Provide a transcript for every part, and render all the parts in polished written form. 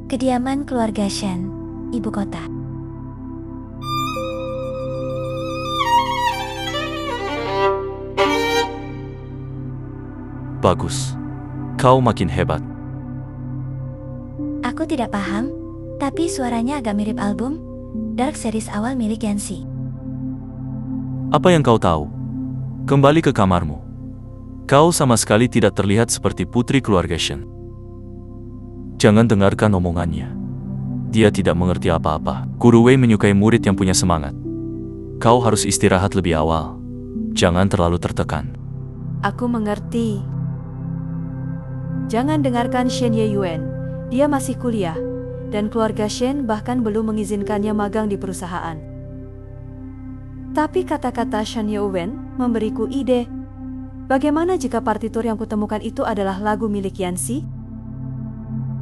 Kediaman keluarga Shen, ibu kota. Bagus. Kau makin hebat. Aku tidak paham, tapi suaranya agak mirip album Dark Series awal milik Yanxi. Apa yang kau tahu? Kembali ke kamarmu. Kau sama sekali tidak terlihat seperti putri keluarga Shen. Jangan dengarkan omongannya. Dia tidak mengerti apa-apa. Guru Wei menyukai murid yang punya semangat. Kau harus istirahat lebih awal. Jangan terlalu tertekan. Aku mengerti. Jangan dengarkan Shen Yeyuan. Dia masih kuliah, dan keluarga Shen bahkan belum mengizinkannya magang di perusahaan. Tapi kata-kata Shen Yeyuan memberiku ide. Bagaimana jika partitur yang kutemukan itu adalah lagu milik Yanxi?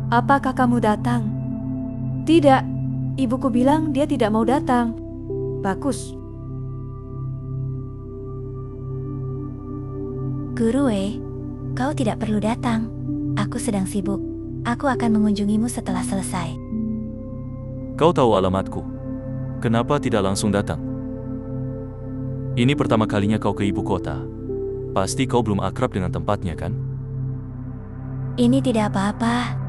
Apakah kamu datang? Tidak, ibuku bilang dia tidak mau datang. Bagus. Guru Wei, kau tidak perlu datang. Aku sedang sibuk. Aku akan mengunjungimu setelah selesai. Kau tahu alamatku. Kenapa tidak langsung datang? Ini pertama kalinya kau ke ibu kota. Pasti kau belum akrab dengan tempatnya, kan? Ini tidak apa-apa.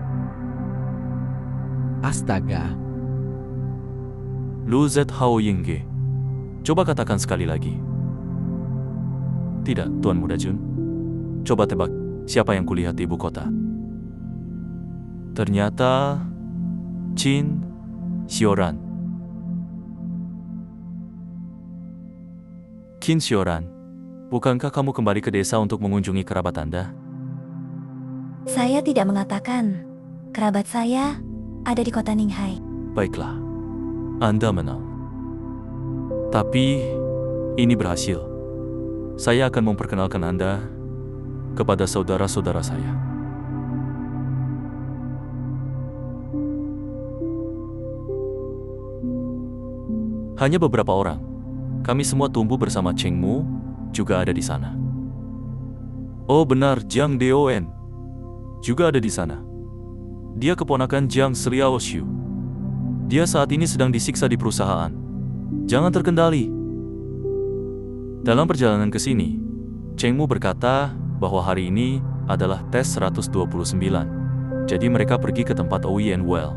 Astaga. Lu Zet Hao Yingge. Coba katakan sekali lagi. Tidak, Tuan Muda Jun. Coba tebak, siapa yang kulihat di ibu kota? Ternyata Qin Xiaoran. Qin Xiaoran, bukankah kamu kembali ke desa untuk mengunjungi kerabat Anda? Saya tidak mengatakan. Kerabat saya ada di kota Ninghai. Baiklah, Anda menang. Tapi ini berhasil. Saya akan memperkenalkan Anda kepada saudara-saudara saya. Hanya beberapa orang. Kami semua tumbuh bersama Cheng Mu, juga ada di sana. Oh benar, Jiang Deoen juga ada di sana. Dia keponakan Jiang Sriaoshu. Dia saat ini sedang disiksa di perusahaan. Jangan terkendali. Dalam perjalanan ke sini, Cheng Mu berkata bahwa hari ini adalah tes 129. Jadi mereka pergi ke tempat Oui and Well.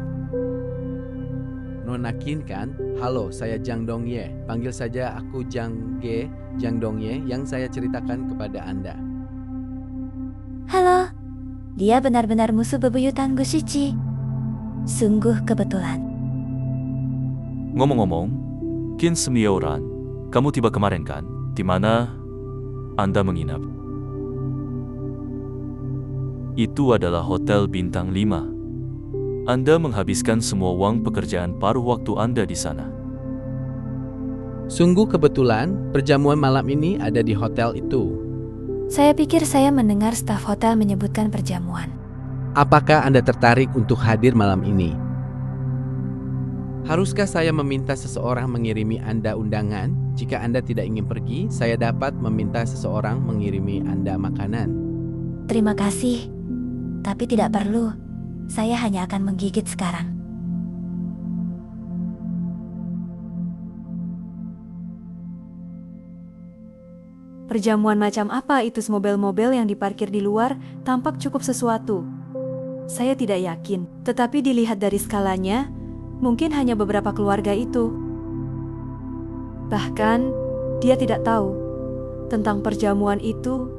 Nona Qin kan? Halo, saya Jiang Dongye. Panggil saja aku Jiang Dongye yang saya ceritakan kepada Anda. Halo, dia benar-benar musuh bebuyutan Gushichi. Sungguh kebetulan. Ngomong-ngomong, Qin Xiaoran, kamu tiba kemarin kan? Di mana Anda menginap? Itu adalah hotel bintang 5. Anda menghabiskan semua uang pekerjaan paruh waktu Anda di sana. Sungguh kebetulan, perjamuan malam ini ada di hotel itu. Saya pikir saya mendengar staf hotel menyebutkan perjamuan. Apakah Anda tertarik untuk hadir malam ini? Haruskah saya meminta seseorang mengirimi Anda undangan? Jika Anda tidak ingin pergi, saya dapat meminta seseorang mengirimi Anda makanan. Terima kasih, tapi tidak perlu. Saya hanya akan menggigit sekarang. Perjamuan macam apa itu? Mobil-mobil yang diparkir di luar tampak cukup sesuatu. Saya tidak yakin, tetapi dilihat dari skalanya, mungkin hanya beberapa keluarga itu. Bahkan, dia tidak tahu tentang perjamuan itu,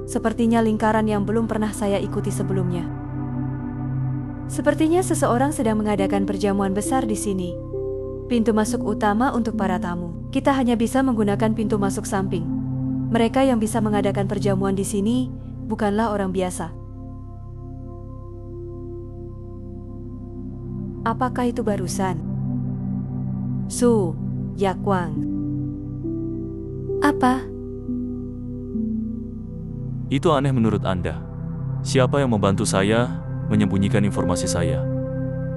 sepertinya lingkaran yang belum pernah saya ikuti sebelumnya. Sepertinya seseorang sedang mengadakan perjamuan besar di sini. Pintu masuk utama untuk para tamu. Kita hanya bisa menggunakan pintu masuk samping. Mereka yang bisa mengadakan perjamuan di sini bukanlah orang biasa. Apakah itu barusan? Su Yakwang. Apa? Itu aneh menurut Anda. Siapa yang membantu saya menyembunyikan informasi saya?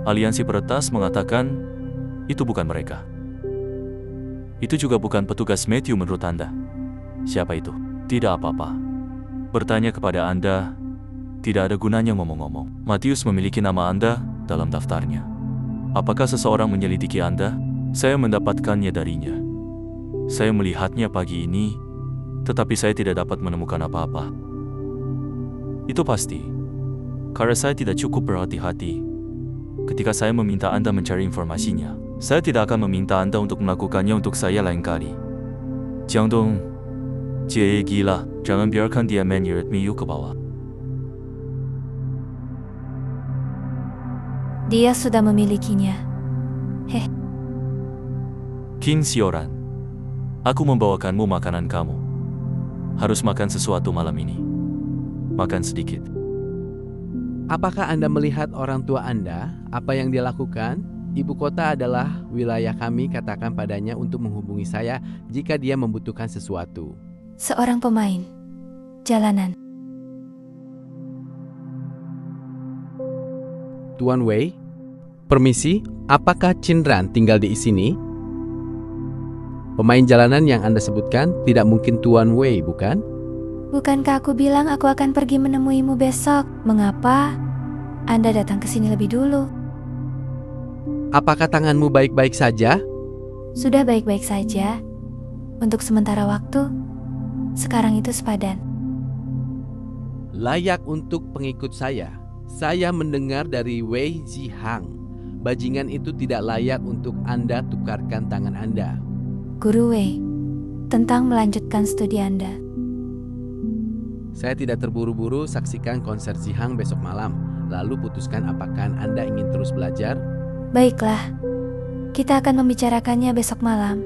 Aliansi Peretas mengatakan itu bukan mereka. Itu juga bukan petugas Matthew menurut Anda. Siapa itu? Tidak apa-apa. Bertanya kepada Anda tidak ada gunanya ngomong-ngomong. Matius memiliki nama Anda dalam daftarnya. Apakah seseorang menyelidiki Anda? Saya mendapatkannya darinya. Saya melihatnya pagi ini, tetapi saya tidak dapat menemukan apa-apa. Itu pasti, karena saya tidak cukup berhati-hati. Ketika saya meminta Anda mencari informasinya, saya tidak akan meminta Anda untuk melakukannya untuk saya lain kali. Jiang Dong, dia gila, jangan biarkan dia menyeret Miyu ke bawah. Dia sudah memilikinya. King Sioran, aku membawakanmu makanan kamu. Harus makan sesuatu malam ini. Makan sedikit. Apakah Anda melihat orang tua Anda? Apa yang dia lakukan? Ibu kota adalah wilayah kami, katakan padanya untuk menghubungi saya jika dia membutuhkan sesuatu. Seorang pemain jalanan. Tuan Wei, permisi, apakah Cindran tinggal di sini? Pemain jalanan yang Anda sebutkan tidak mungkin Tuan Wei, bukan? Bukankah aku bilang aku akan pergi menemuimu besok? Mengapa Anda datang ke sini lebih dulu? Apakah tanganmu baik-baik saja? Sudah baik-baik saja. Untuk sementara waktu, sekarang itu sepadan. Layak untuk pengikut saya. Saya mendengar dari Wei Zihang. Bajingan itu tidak layak untuk Anda tukarkan tangan Anda. Guru Wei, tentang melanjutkan studi Anda. Saya tidak terburu-buru, saksikan konser Zihang besok malam. Lalu putuskan apakah Anda ingin terus belajar? Baiklah, kita akan membicarakannya besok malam.